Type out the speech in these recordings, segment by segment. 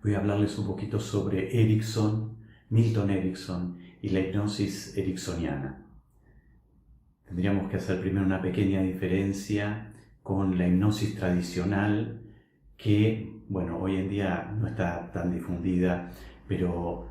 Voy a hablarles un poquito sobre Erickson, Milton Erickson y la hipnosis ericksoniana. Tendríamos que hacer primero una pequeña diferencia con la hipnosis tradicional que, bueno, hoy en día no está tan difundida, pero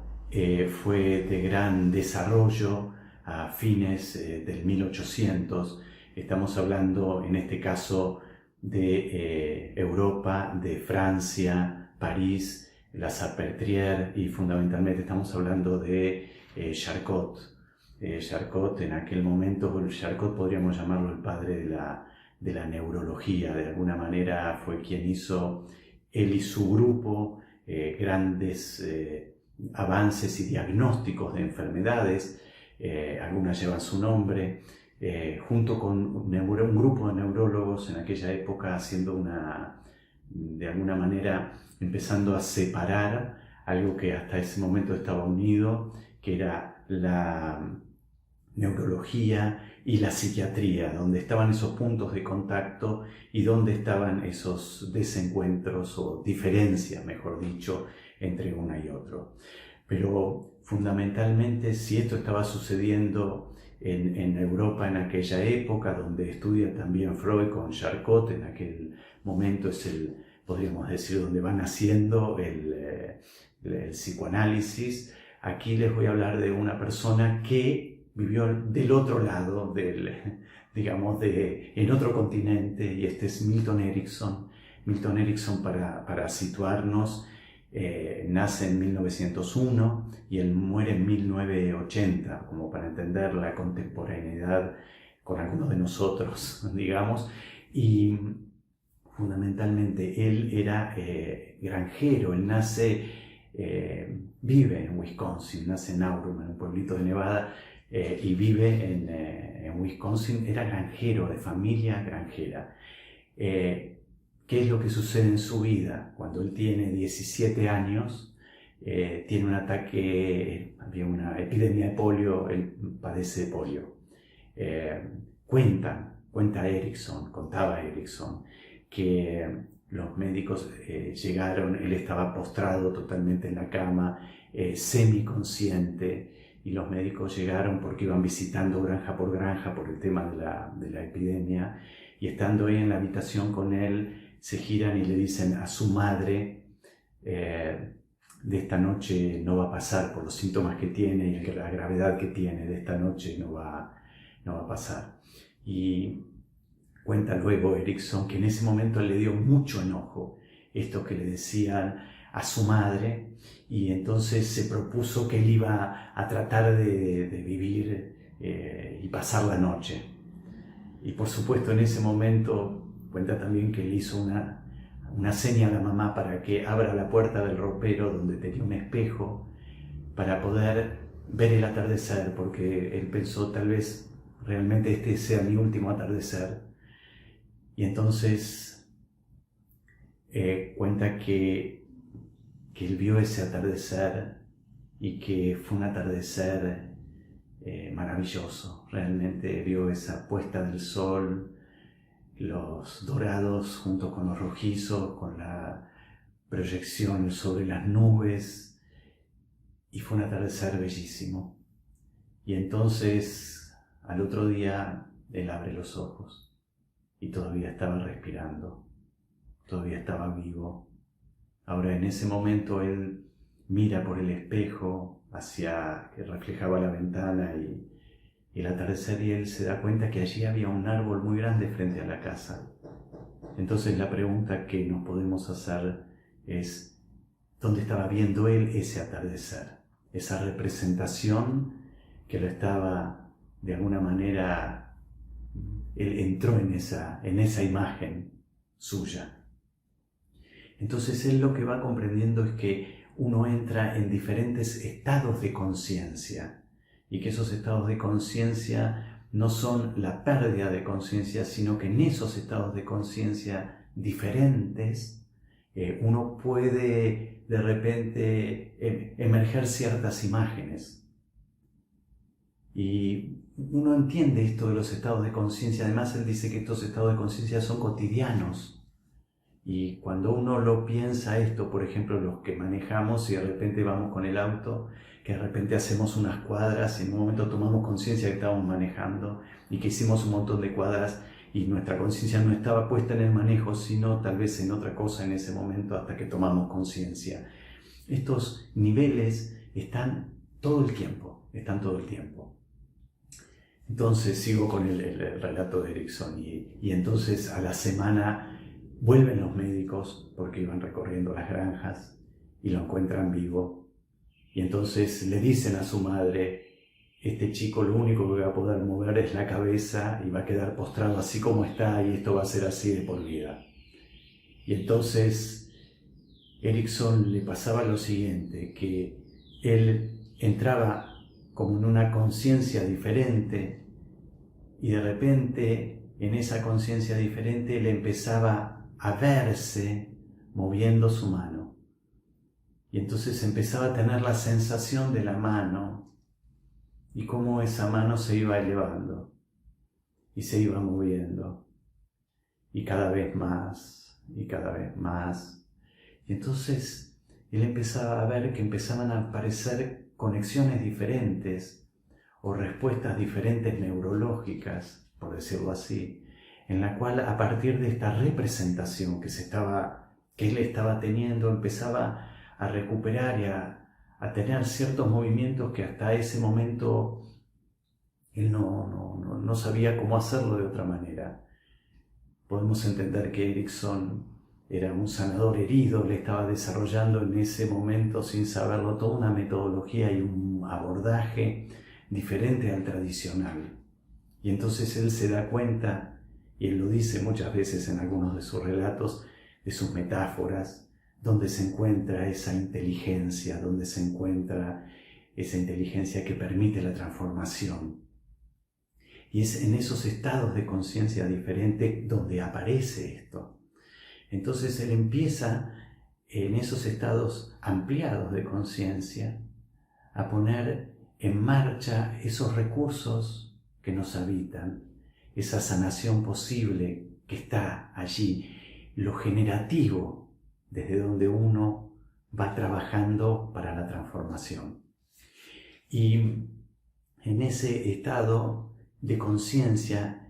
fue de gran desarrollo a fines del 1800. Estamos hablando en este caso de Europa, de Francia, París, la Salpêtrière, y fundamentalmente estamos hablando de Charcot. Charcot, en aquel momento, Charcot podríamos llamarlo el padre de la neurología. De alguna manera fue quien hizo, él y su grupo, grandes avances y diagnósticos de enfermedades. Algunas llevan su nombre, junto con un grupo de neurólogos en aquella época, haciendo de alguna manera, empezando a separar algo que hasta ese momento estaba unido, que era la neurología y la psiquiatría, donde estaban esos puntos de contacto y donde estaban esos desencuentros o diferencias, mejor dicho, entre uno y otro. Pero fundamentalmente, si esto estaba sucediendo en Europa en aquella época, donde estudia también Freud con Charcot, en aquel momento podríamos decir, donde va naciendo el psicoanálisis. Aquí les voy a hablar de una persona que vivió del otro lado, digamos, en otro continente, y este es Milton Erickson. Milton Erickson, para situarnos, nace en 1901 y él muere en 1980, como para entender la contemporaneidad con algunos de nosotros, digamos. Y fundamentalmente él era granjero. Él vive en Wisconsin, nace en Auburn, en un pueblito de Nevada, y vive en Wisconsin. Era granjero, de familia granjera. ¿Qué es lo que sucede en su vida? Cuando él tiene 17 años, tiene un ataque, había una epidemia de polio, él padece de polio. Contaba Erickson, que los médicos llegaron, él estaba postrado totalmente en la cama, semiconsciente, y los médicos llegaron porque iban visitando granja por granja por el tema de la epidemia, y estando ahí en la habitación con él, se giran y le dicen a su madre: de esta noche no va a pasar, por los síntomas que tiene y la gravedad que tiene, de esta noche no va a pasar. Y cuenta luego Erickson que en ese momento le dio mucho enojo esto que le decían a su madre, y entonces se propuso que él iba a tratar de vivir y pasar la noche. Y por supuesto, en ese momento cuenta también que él hizo una seña a la mamá para que abra la puerta del ropero, donde tenía un espejo, para poder ver el atardecer, porque él pensó: tal vez realmente este sea mi último atardecer. Y entonces cuenta que él vio ese atardecer y que fue un atardecer maravilloso. Realmente vio esa puesta del sol, los dorados junto con los rojizos, con la proyección sobre las nubes, y fue un atardecer bellísimo. Y entonces, al otro día, él abre los ojos y todavía estaba respirando, todavía estaba vivo. Ahora, en ese momento, él mira por el espejo que reflejaba la ventana y el atardecer, y él se da cuenta que allí había un árbol muy grande frente a la casa. Entonces la pregunta que nos podemos hacer es: ¿dónde estaba viendo él ese atardecer? Esa representación que lo estaba, de alguna manera, él entró en esa imagen suya. Entonces él lo que va comprendiendo es que uno entra en diferentes estados de conciencia, y que esos estados de conciencia no son la pérdida de conciencia, sino que en esos estados de conciencia diferentes uno puede de repente emerger ciertas imágenes. Y uno entiende esto de los estados de conciencia. Además, él dice que estos estados de conciencia son cotidianos. Y cuando uno lo piensa esto, por ejemplo, los que manejamos y de repente vamos con el auto, que de repente hacemos unas cuadras y en un momento tomamos conciencia que estábamos manejando y que hicimos un montón de cuadras y nuestra conciencia no estaba puesta en el manejo, sino tal vez en otra cosa en ese momento hasta que tomamos conciencia. Estos niveles están todo el tiempo, Entonces sigo con el relato de Erickson y entonces a la semana vuelven los médicos porque iban recorriendo las granjas y lo encuentran vivo. Y entonces le dicen a su madre, este chico lo único que va a poder mover es la cabeza y va a quedar postrado así como está y esto va a ser así de por vida. Y entonces Erickson le pasaba lo siguiente, que él entraba como en una conciencia diferente y de repente en esa conciencia diferente él empezaba a verse moviendo su mano. Y entonces empezaba a tener la sensación de la mano y cómo esa mano se iba elevando y se iba moviendo y cada vez más y cada vez más. Y entonces él empezaba a ver que empezaban a aparecer conexiones diferentes o respuestas diferentes neurológicas, por decirlo así, en la cual a partir de esta representación que él estaba teniendo, empezaba a recuperar y a tener ciertos movimientos que hasta ese momento él no sabía cómo hacerlo de otra manera. Podemos entender que Erickson era un sanador herido, le estaba desarrollando en ese momento, sin saberlo, toda una metodología y un abordaje diferente al tradicional. Y entonces él se da cuenta, y él lo dice muchas veces en algunos de sus relatos, de sus metáforas, donde se encuentra esa inteligencia, donde se encuentra esa inteligencia que permite la transformación. Y es en esos estados de conciencia diferente donde aparece esto. Entonces él empieza en esos estados ampliados de conciencia a poner en marcha esos recursos que nos habitan, esa sanación posible que está allí, lo generativo desde donde uno va trabajando para la transformación. Y en ese estado de conciencia,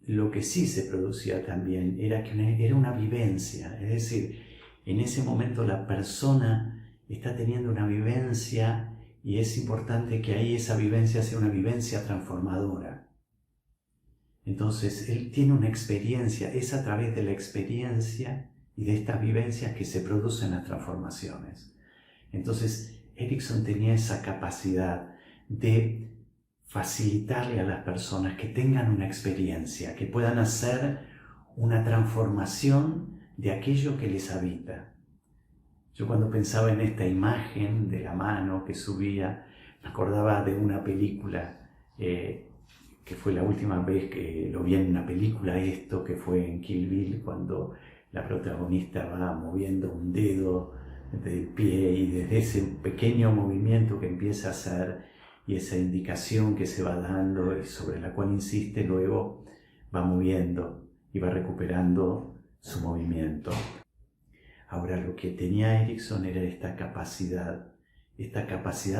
lo que sí se producía también era una vivencia, es decir, en ese momento la persona está teniendo una vivencia y es importante que ahí esa vivencia sea una vivencia transformadora. Entonces, él tiene una experiencia, es a través de la experiencia y de estas vivencias que se producen las transformaciones. Entonces, Erickson tenía esa capacidad de facilitarle a las personas que tengan una experiencia, que puedan hacer una transformación de aquello que les habita. Yo cuando pensaba en esta imagen de la mano que subía, me acordaba de una película que fue la última vez que lo vi en una película, esto que fue en Kill Bill, cuando la protagonista va moviendo un dedo del pie y desde ese pequeño movimiento que empieza a hacer y esa indicación que se va dando y sobre la cual insiste, luego va moviendo y va recuperando su movimiento. Ahora, lo que tenía Erickson era esta capacidad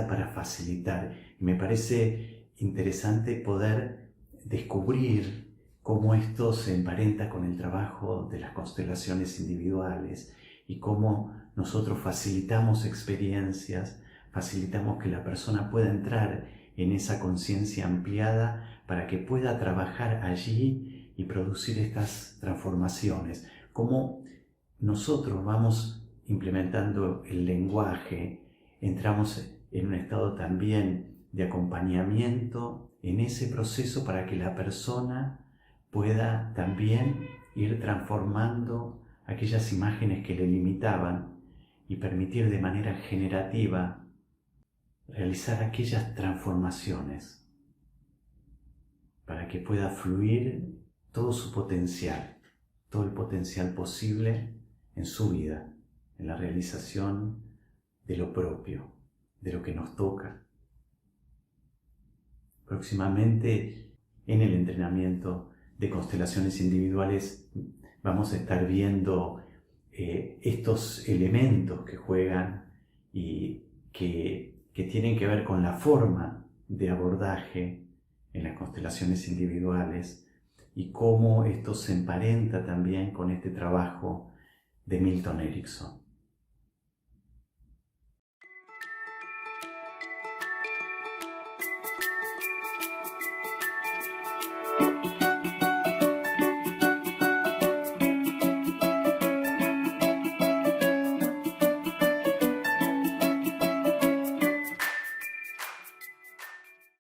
para facilitar. Y me parece interesante poder descubrir cómo esto se emparenta con el trabajo de las constelaciones individuales y cómo nosotros facilitamos experiencias, facilitamos que la persona pueda entrar en esa conciencia ampliada para que pueda trabajar allí y producir estas transformaciones. Cómo nosotros vamos implementando el lenguaje, entramos en un estado también de acompañamiento en ese proceso para que la persona pueda también ir transformando aquellas imágenes que le limitaban y permitir de manera generativa realizar aquellas transformaciones para que pueda fluir todo su potencial, todo el potencial posible en su vida, en la realización de lo propio, de lo que nos toca. Próximamente, en el entrenamiento de constelaciones individuales, vamos a estar viendo estos elementos que juegan y que tienen que ver con la forma de abordaje en las constelaciones individuales y cómo esto se emparenta también con este trabajo de Milton Erickson.